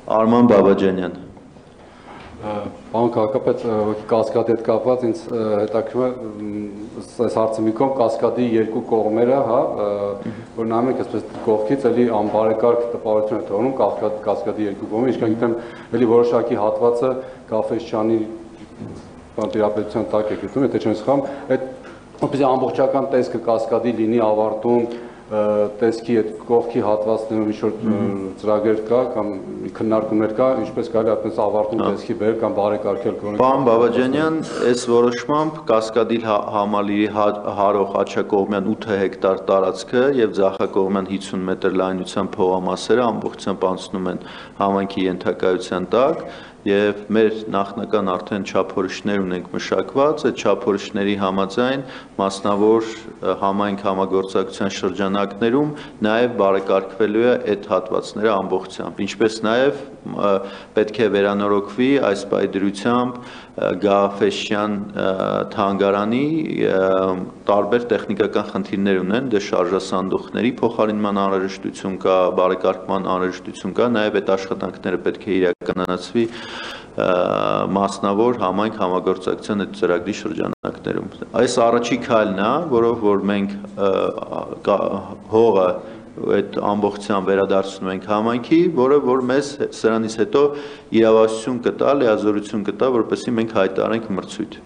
Արման Բաբաջանյան։ Պարոն քաղաքապետ, կասկադի հետ կապված ինձ հետաքրքրում է այս հարցը մի կողմ կասկադի երկու կողմերը, հա, որ նայում եք այսպես կողքից էլի անբարեկարգ տպավորություն է թողնում կասկադի երկու կողմը, ինչքան գիտեմ, էլի որոշակի հատվածը Գաֆէսճյանի տիրապետության տակ է գտնվում, եթե չեմ սխալվում, այդ որպեսզի ամբողջական տեսքը կասկադի լինի ավարտում տեսքի այդ կողքի հատվածներում ինչ-որ ծրագրեր կա կամ քննարկումներ կա, ինչպես կարելի այդպես ավարտում տեսքի բերել կամ բարեկարգել կողմը։ Պարոն Բաբաջանյան, այս որոշմամբ Կասկադի համալիրի հարող աջակողմյան 8 հեկտար տարածքը եւ ձախակողմյան 50 մետր լայնության փողամասերը ամբողջությամբ անցնում են համայնքի ենթակայության տակ եւ մեր նախնական արդեն չափորոշիչներ ունենք մշակված, այդ չափորոշիչների համաձայն մասնավոր համայնք համագործակցության շրջանակներում նաեւ բարեկարգվելու է այդ հատվածները ամբողջությամբ, ինչպես նաեւ պետք է վերանորոգվի այս պայդրությամբ Գաֆէսճյան թանգարանի տարբեր տեխնիկական խնդիրներ ունեն, դե շարժասանդուղքների փոխարինման անհրաժեշտություն կա, բարեկարգման անհրաժեշտություն կա, նաեւ այդ աշխատանքները պետք է իրականացվի մասնավոր համայնք համագործակցության այդ ծրագրի շրջանակներում։ Այս առաջի քայլն է, որով որ մենք հողը այդ ամբողջությամբ վերադարձնում ենք համայնքի, որը որ մեզ սրանից հետո իրավասություն կտա, լիազորություն կտա, որպեսզի մենք հայտարարենք մրցույթ։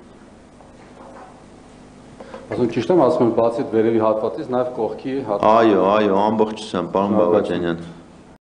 Ասում ճիշտ եմ ասում, բացի վերևի հատվածից նաև կողքի հատված։ Այո, ամբողջությամբ, պարոն Բաբաջանյան։